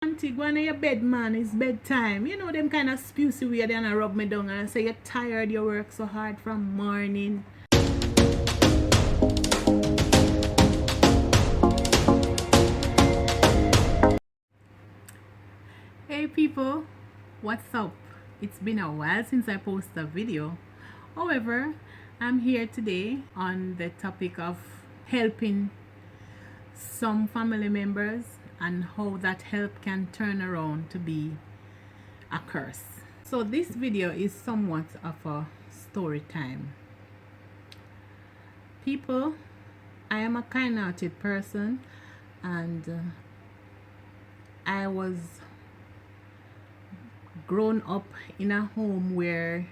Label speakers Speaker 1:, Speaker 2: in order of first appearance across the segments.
Speaker 1: Auntie, go on your bed, man. It's bedtime. You know them kind of spewsy way they and rub me down and say you're tired, you work so hard from morning. Hey people, what's up? It's been a while since I posted a video. However, I'm here today on the topic of helping some family members and how that help can turn around to be a curse. So this video is somewhat of a story time. People, I am a kind-hearted person, and I was grown up in a home where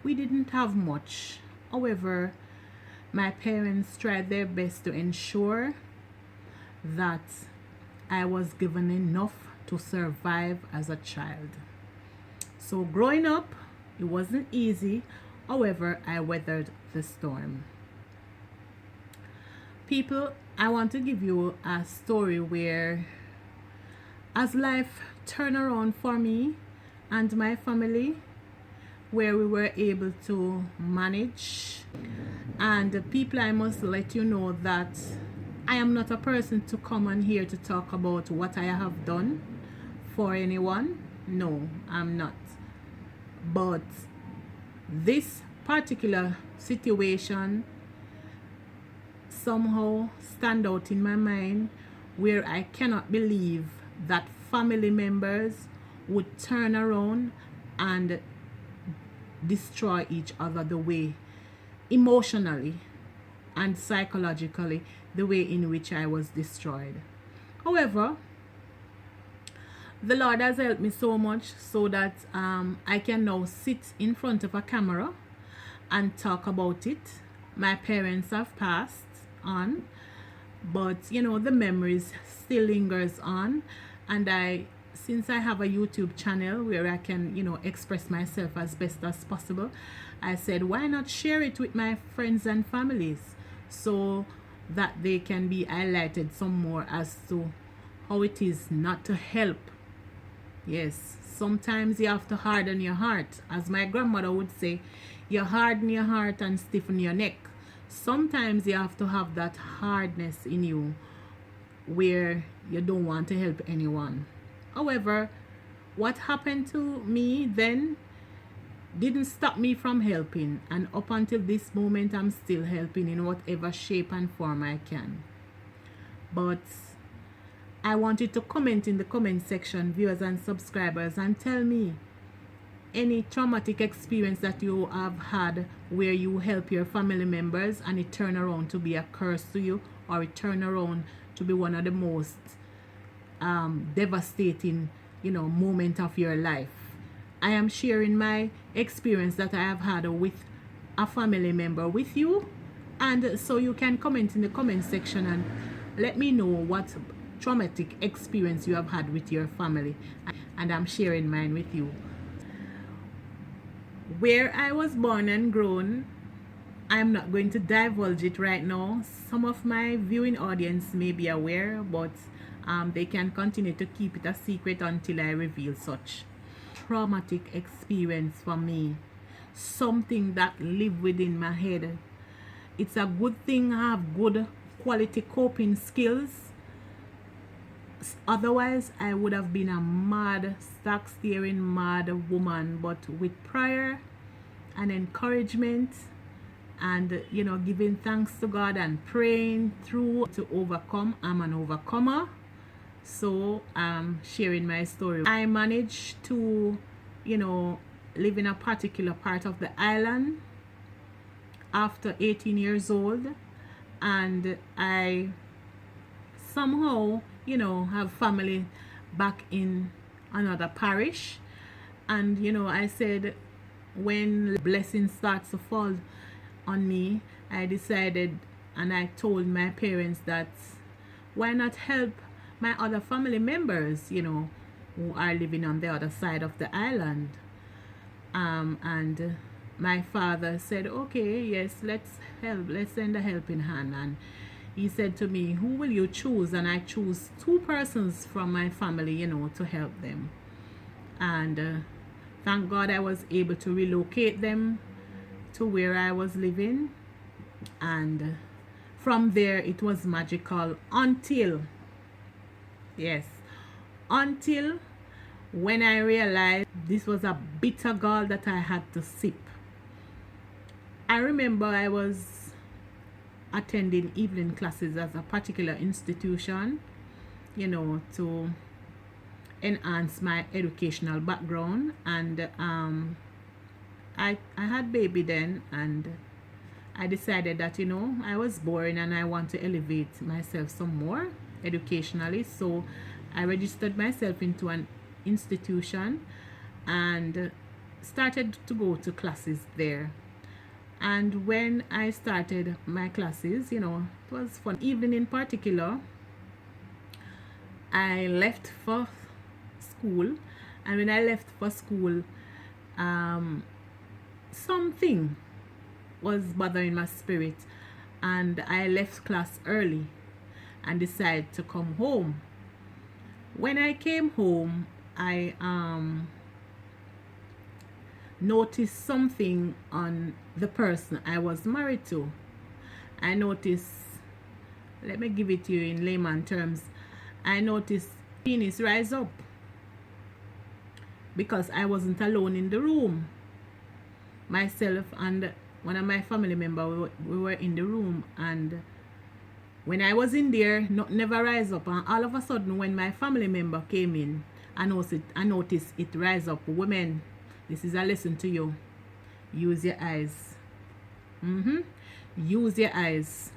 Speaker 1: we didn't have much. However, my parents tried their best to ensure that I was given enough to survive as a child. So growing up, it wasn't easy. However, I weathered the storm. People, I want to give you a story where as life turned around for me and my family, where we were able to manage. And people, I must let you know that I am not a person to come on here to talk about what I have done for anyone. No, I'm not. But this particular situation somehow stand out in my mind, where I cannot believe that family members would turn around and destroy each other the way, emotionally and psychologically, the way in which I was destroyed. However, the Lord has helped me so much so that I can now sit in front of a camera and talk about it. My parents have passed on, but you know, the memories still lingers on. And since I have a YouTube channel where I can, you know, express myself as best as possible, I said, why not share it with my friends and families so that they can be highlighted some more as to how it is not to help. Yes, sometimes you have to harden your heart. As my grandmother would say, you harden your heart and stiffen your neck. Sometimes you have to have that hardness in you where you don't want to help anyone. However, what happened to me then didn't stop me from helping, and up until this moment I'm still helping in whatever shape and form I can. But I want you to comment in the comment section, viewers and subscribers, and tell me any traumatic experience that you have had where you help your family members and it turn around to be a curse to you, or it turn around to be one of the most devastating, you know, moment of your life. I am sharing my experience that I have had with a family member with you, and so you can comment in the comment section and let me know what traumatic experience you have had with your family, and I'm sharing mine with you. Where I was born and grown, I'm not going to divulge it right now. Some of my viewing audience may be aware, but they can continue to keep it a secret until I reveal such traumatic experience for me. Something that live within my head. It's a good thing I have good quality coping skills. Otherwise, I would have been a mad, stock steering mad woman. But with prayer and encouragement, and you know, giving thanks to God and praying through to overcome, I'm an overcomer. So I'm sharing my story. I managed to, you know, live in a particular part of the island after 18 years old, and I somehow, you know, have family back in another parish. And you know, I said, when blessings starts to fall on me, I decided and I told my parents that why not help my other family members, you know, who are living on the other side of the island. And my father said, okay, yes, let's help, let's send a helping hand. And he said to me, who will you choose? And I choose two persons from my family, to help them. And thank God I was able to relocate them to where I was living. And from there, it was magical until, yes, until when I realized this was a bitter gall that I had to sip. I remember I was attending evening classes at a particular institution, to enhance my educational background. And I had baby then, and I decided that, I was boring and I want to elevate myself some more educationally. So I registered myself into an institution and started to go to classes there. And when I started my classes, it was fun. Evening in particular, I left for school. And when I left for school, something was bothering my spirit. And I left class early and decided to come home. When I came home, I noticed something on the person I was married to. I noticed, let me give it to you in layman terms, I noticed penis rise up because I wasn't alone in the room. Myself and one of my family members, we were in the room, and when I was in there, never rise up. And all of a sudden, when my family member came in, I noticed it rise up. Women, this is a lesson to you. Use your eyes. Use your eyes.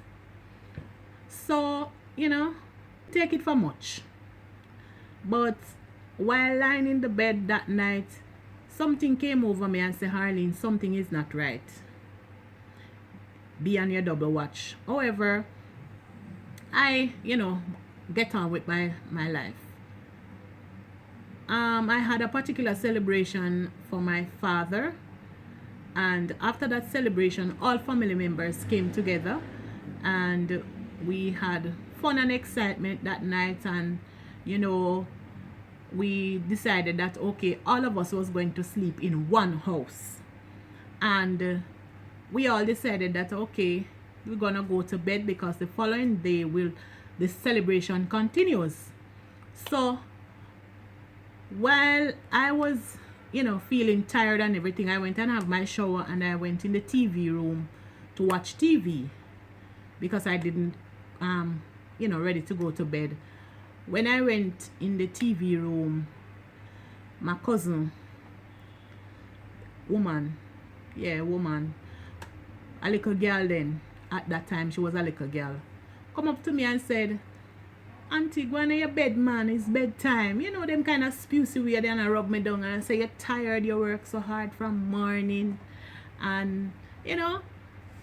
Speaker 1: So, take it for much. But while lying in the bed that night, something came over me and said, Harleen, something is not right. Be on your double watch. However, I, get on with my life. I had a particular celebration for my father, and after that celebration, all family members came together, and we had fun and excitement that night. And we decided that okay, all of us was going to sleep in one house, and we all decided that okay, we're gonna go to bed because the following day the celebration continues. So while I was feeling tired and everything, I went and have my shower, and I went in the TV room to watch TV because I didn't ready to go to bed. When I went in the TV room, my cousin, woman, a little girl then, at that time she was a little girl, come up to me and said, Auntie, go on your bed, man, it's bedtime. Them kind of spewsy way, then I rub me down and say, you're tired, you work so hard from morning. And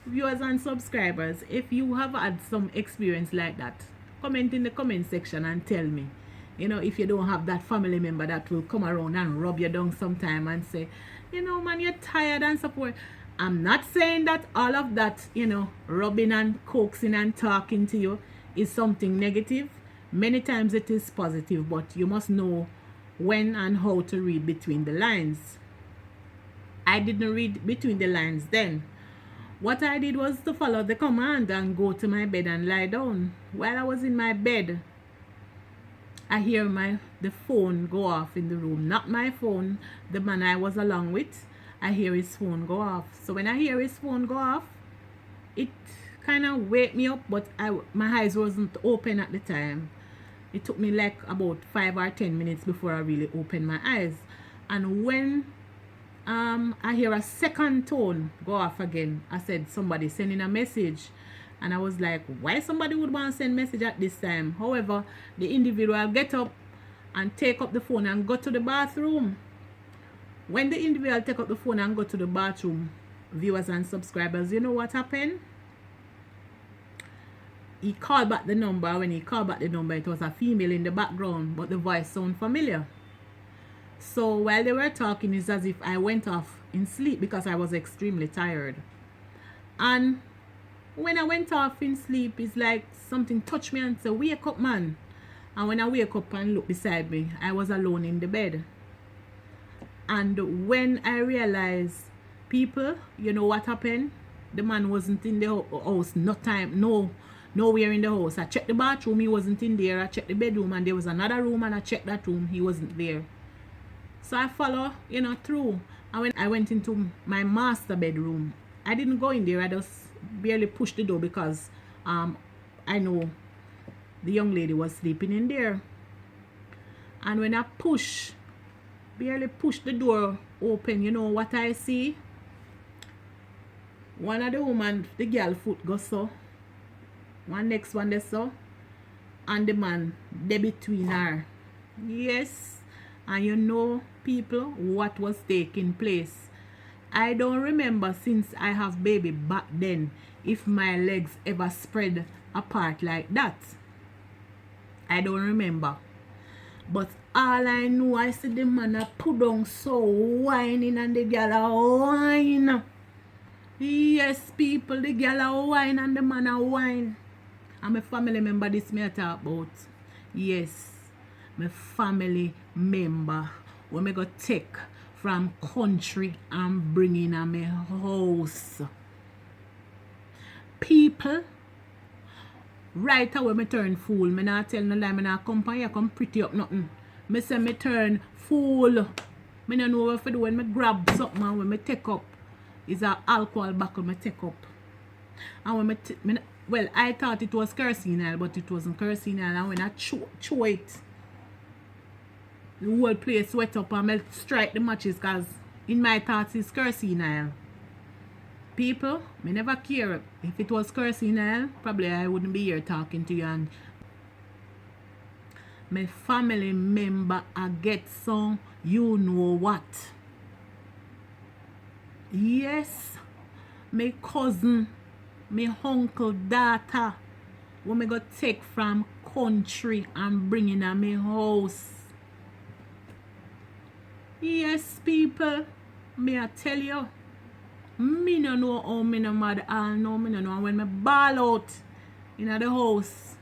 Speaker 1: viewers and subscribers, if you have had some experience like that, comment in the comment section and tell me. If you don't have that family member that will come around and rub you down sometime and say, man, you're tired and support. I'm not saying that all of that, rubbing and coaxing and talking to you is something negative. Many times it is positive, but you must know when and how to read between the lines. I didn't read between the lines then. What I did was to follow the command and go to my bed and lie down. While I was in my bed, I hear the phone go off in the room. Not my phone, the man I was along with. I hear his phone go off. So when I hear his phone go off, it kind of wake me up, but my eyes wasn't open at the time. It took me like about 5 or 10 minutes before I really opened my eyes. And when I hear a second tone go off again, I said somebody sending a message, and I was like, why somebody would want to send message at this time? However, the individual get up and take up the phone and go to the bathroom. When the individual take up the phone and go to the bathroom, viewers and subscribers, you know what happened? He called back the number. When he called back the number, it was a female in the background, but the voice sounded familiar. So while they were talking, it's as if I went off in sleep because I was extremely tired. And When I went off in sleep, it's like something touched me and said, wake up, man. And when I wake up and look beside me, I was alone in the bed. And when I realized, people, you know what happened? The man wasn't in the house, nowhere in the house. I checked the bathroom, he wasn't in there. I checked the bedroom, and there was another room, and I checked that room, he wasn't there. So I follow, through. And when I went into my master bedroom, I didn't go in there. I just barely pushed the door because I know the young lady was sleeping in there. And when I barely push the door open, you know what I see? One of the woman, the girl foot goes so. One next one there so. And the man, they between her. Yes. And you know, people, what was taking place. I don't remember since I have baby back then if my legs ever spread apart like that. I don't remember. But all I know, I see the man a put on so whining and the girl a whine. Yes, people, the girl a whine and the man a whine. And my family member, this me a talk about. Yes, my family member. When me go take from country and bring in a my house. People, right away me turn fool. Me not tell no lie. Me not come here come pretty up nothing. Me say me turn fool. Me no know what to do when me grab something and when me take up. It's a alcohol bottle me take up. And when well, I thought it was kerosene oil, but it wasn't kerosene oil. And when I chew it, the whole place wet up and I strike the matches because in my thoughts it's kerosene oil. People, me never care. If it was kerosene oil, probably I wouldn't be here talking to you. And my family member I get some, you know what. Yes, my cousin, my uncle, daughter, when me go take from country and bring in a my house. Yes, people, me I tell you, me no know how me no mad all know, me no know when me ball out in the house.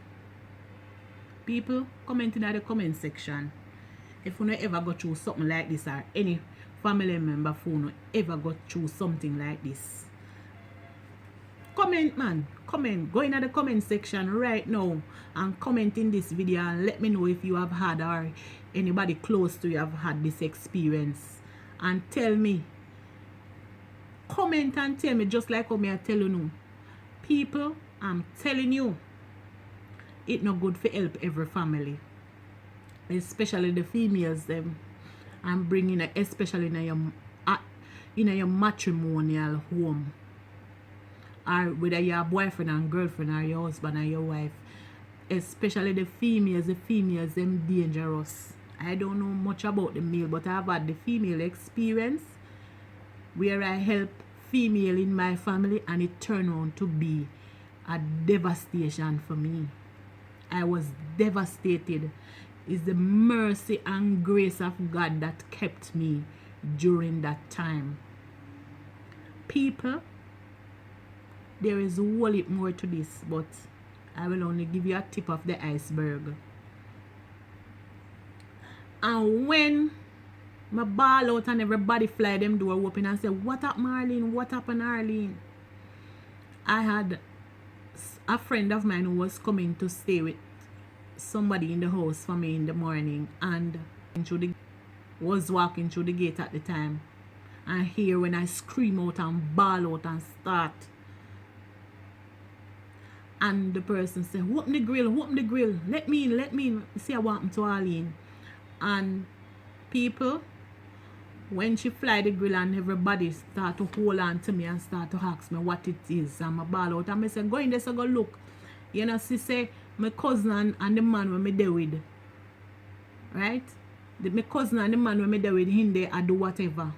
Speaker 1: People, comment in the comment section if you no ever go through something like this or any family member who no ever go through something like this. Comment, man, comment. Go in the comment section right now and comment in this video and let me know if you have had or anybody close to you have had this experience. And tell me, comment and tell me just like how me I tell you now. People, I'm telling you, it's not good for help every family, especially the females them, and bringing it especially in your matrimonial home, or whether you're a boyfriend and girlfriend or your husband or your wife. Especially the females them dangerous. I don't know much about the male, but I've had the female experience where I help female in my family and it turned out to be a devastation for me. I was devastated. It's the mercy and grace of God that kept me during that time. People, there is a whole lot more to this, but I will only give you a tip of the iceberg. And when my ball out and everybody fly them door open and say, what up, Marlene? What happened, Arlene? I had a friend of mine who was coming to stay with somebody in the house for me in the morning, and was walking through the gate at the time, and hear when I scream out and bawl out and start, and the person said, open the grill, let me in, see what happened to Arlene. And people, when she fly the grill and everybody start to hold on to me and start to ask me what it is, and I ball out and I say, go in there, so go look. You know, she say, my cousin and the man when me there with, right? My cousin and the man when me there with him, they I do whatever.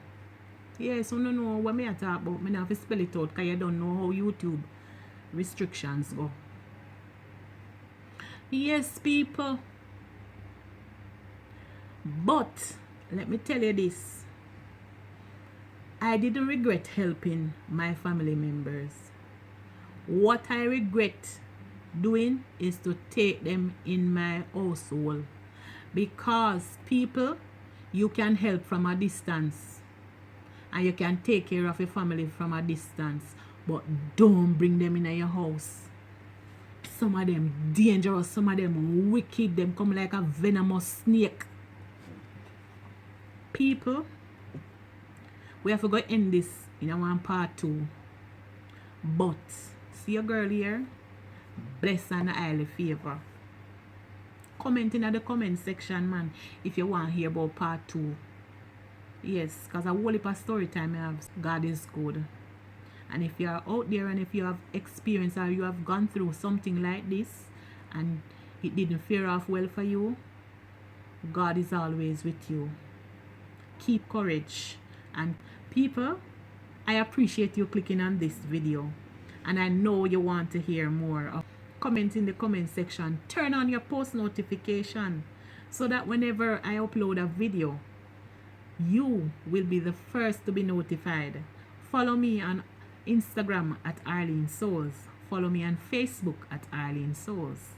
Speaker 1: Yeah, so no know what me I talk about. Me not have to spell it out because you don't know how YouTube restrictions go. Yes, people. But let me tell you this. I didn't regret helping my family members. What I regret doing is to take them in my household, because people, you can help from a distance and you can take care of your family from a distance, but don't bring them in your house. Some of them dangerous, some of them wicked, them come like a venomous snake. People, we have to go end this in one part 2. But see your girl here, bless and highly favor. Comment in the comment section, man, if you want to hear about part 2. Yes, because a whole heap of story time I have. God is good. And if you are out there and if you have experienced or you have gone through something like this and it didn't fare off well for you, God is always with you. Keep courage. And people, I appreciate you clicking on this video, and I know you want to hear more. Comment in the comment section. Turn on your post notification so that whenever I upload a video, you will be the first to be notified. Follow me on Instagram at Arlene Souls. Follow me on Facebook at Arlene Souls.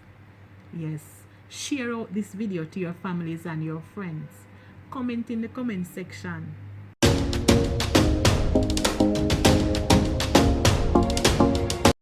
Speaker 1: Yes, share out this video to your families and your friends. Comment in the comment section.